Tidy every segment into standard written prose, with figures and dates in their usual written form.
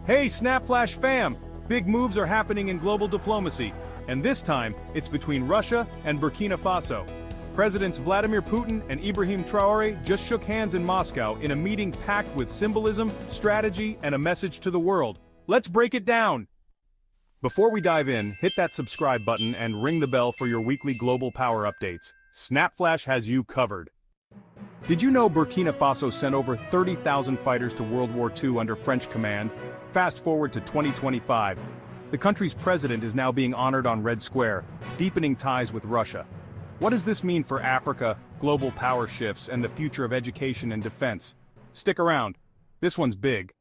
Hey, SnapFlash fam! Big moves are happening in global diplomacy, and this time, it's between Russia and Burkina Faso. Presidents Vladimir Putin and Ibrahim Traoré just shook hands in Moscow in a meeting packed with symbolism, strategy, and a message to the world. Let's break it down! Before we dive in, hit that subscribe button and ring the bell for your weekly global power updates. SnapFlash has you covered. Did you know Burkina Faso sent over 30,000 fighters to World War II under French command? Fast forward to 2025. The country's president is now being honored on Red Square, deepening ties with Russia. What does this mean for Africa, global power shifts, and the future of education and defense? Stick around. This one's big.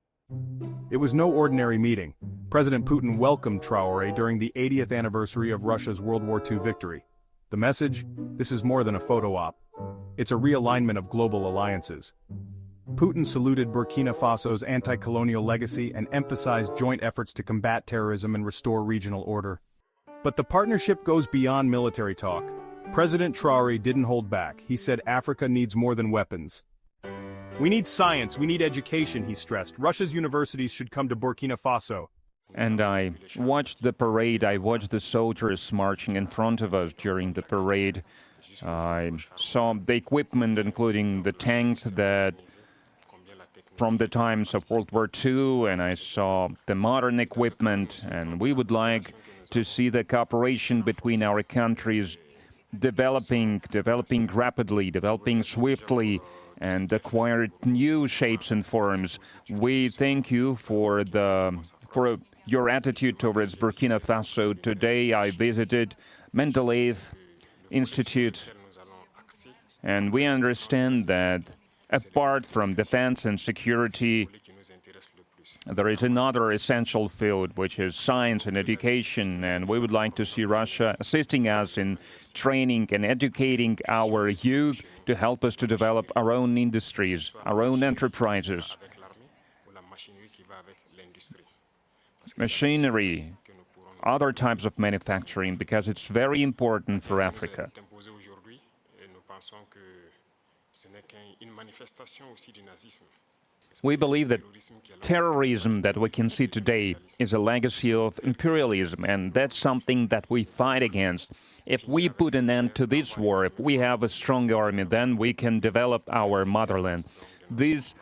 It was no ordinary meeting. President Putin welcomed Traoré during the 80th anniversary of Russia's World War II victory. The message? This is more than a photo op. It's a realignment of global alliances. Putin saluted Burkina Faso's anti-colonial legacy and emphasized joint efforts to combat terrorism and restore regional order. But the partnership goes beyond military talk. President Traoré didn't hold back. He said Africa needs more than weapons. We need science, we need education, he stressed. Russia's universities should come to Burkina Faso. And I watched the parade, I watched the soldiers marching in front of us during the parade. I saw the equipment, including the tanks that from the times of World War II, and I saw the modern equipment, and we would like to see the cooperation between our countries developing rapidly, developing swiftly, and acquire new shapes and forms. We thank you for your attitude towards Burkina Faso. Today I visited Mental Health Institute, and we understand that apart from defense and security, there is another essential field, which is science and education, and we would like to see Russia assisting us in training and educating our youth to help us to develop our own industries, our own enterprises. Machinery, other types of manufacturing, because it's very important for Africa. We believe that terrorism that we can see today is a legacy of imperialism, and that's something that we fight against. If we put an end to this war, if we have a strong army, then we can develop our motherland. This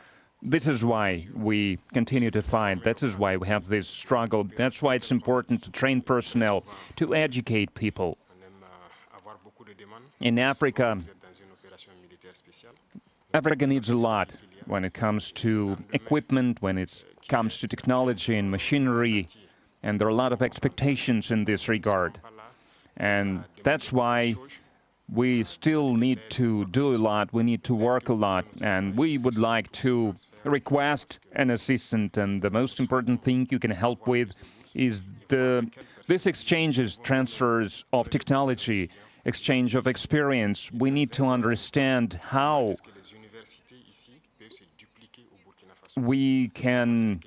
is why we continue to fight. That is why we have this struggle. That's why it's important to train personnel, to educate people. In Africa, Africa needs a lot when it comes to equipment, when it comes to technology and machinery, and there are a lot of expectations in this regard. And that's why we still need to do a lot, we need to work a lot, and we would like to request an assistant, and the most important thing you can help with is this exchanges, transfers of technology, exchange of experience. We need to understand how we can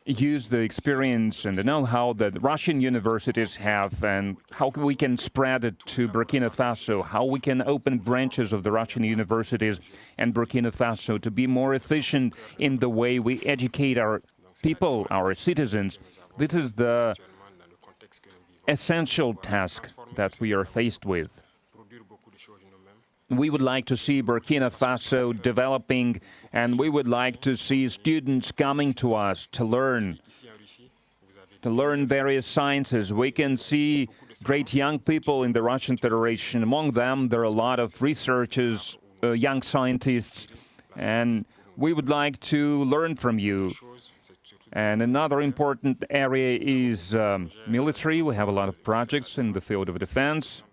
use the experience and the know-how that Russian universities have, and how we can spread it to Burkina Faso, how we can open branches of the Russian universities and Burkina Faso to be more efficient in the way we educate our people, our citizens. This is the essential task that we are faced with. We would like to see Burkina Faso developing, and we would like to see students coming to us to learn various sciences. We can see great young people in the Russian Federation. Among them, there are a lot of researchers, young scientists, and we would like to learn from you. And another important area is military. We have a lot of projects in the field of defense.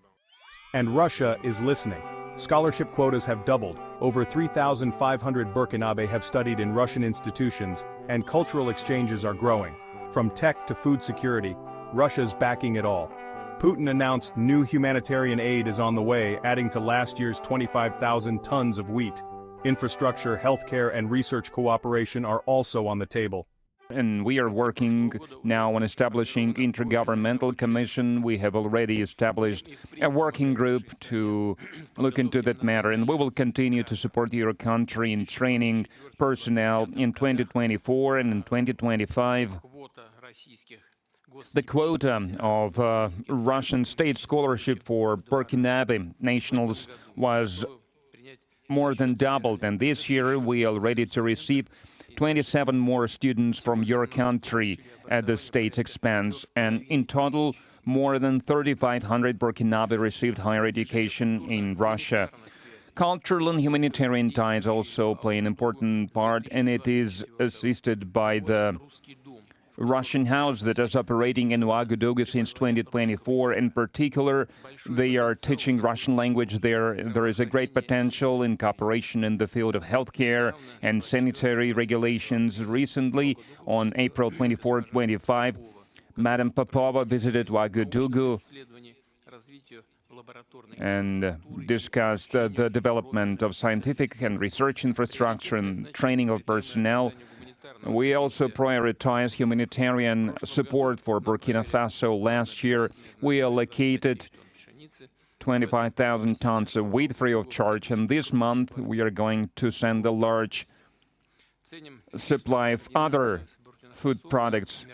And Russia is listening. Scholarship quotas have doubled. Over 3,500 Burkinabe have studied in Russian institutions, and cultural exchanges are growing. From tech to food security, Russia's backing it all. Putin announced new humanitarian aid is on the way, adding to last year's 25,000 tons of wheat. Infrastructure, healthcare, and research cooperation are also on the table. And we are working now on establishing intergovernmental commission. We have already established a working group to look into that matter, and we will continue to support your country in training personnel in 2024 and in 2025. The quota of Russian state scholarship for Burkinabe nationals was more than doubled, and this year we are ready to receive 27 more students from your country at the state's expense, and in total, more than 3,500 Burkinabe received higher education in Russia. Cultural and humanitarian ties also play an important part, and it is assisted by the Russian House that is operating in Ouagadougou since 2024. In particular, they are teaching Russian language there. There is a great potential in cooperation in the field of healthcare and sanitary regulations. Recently, on April 24-25, Madam Popova visited Ouagadougou and discussed the development of scientific and research infrastructure and training of personnel. We also prioritize humanitarian support for Burkina Faso. Last year, we allocated 25,000 tons of wheat free of charge, and this month we are going to send a large supply of other food products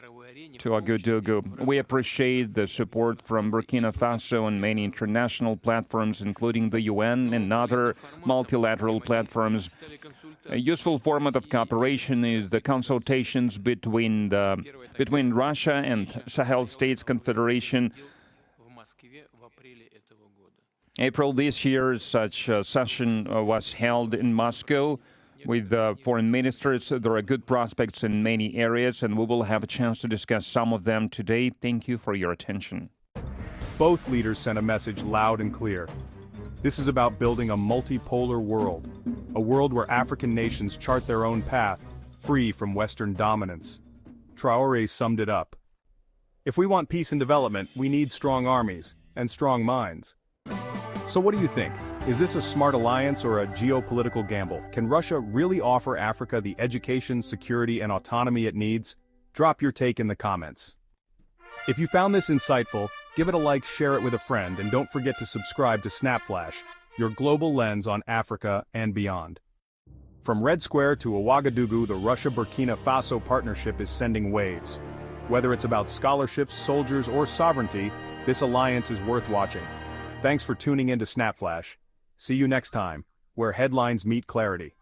to Ouagadougou. We appreciate the support from Burkina Faso on many international platforms, including the UN and other multilateral platforms. A useful format of cooperation is the consultations between Russia and Sahel Confederation. April this year, such a session was held in Moscow with foreign ministers. There are good prospects in many areas, and we will have a chance to discuss some of them today. Thank you for your attention. Both leaders sent a message loud and clear. This is about building a multipolar world, a world where African nations chart their own path, free from Western dominance. Traoré summed it up. If we want peace and development, we need strong armies and strong minds. So what do you think? Is this a smart alliance or a geopolitical gamble? Can Russia really offer Africa the education, security, and autonomy it needs? Drop your take in the comments. If you found this insightful, give it a like, share it with a friend, and don't forget to subscribe to SnapFlash, your global lens on Africa and beyond. From Red Square to Ouagadougou, the Russia-Burkina Faso partnership is sending waves. Whether it's about scholarships, soldiers, or sovereignty, this alliance is worth watching. Thanks for tuning in to SnapFlash. See you next time, where headlines meet clarity.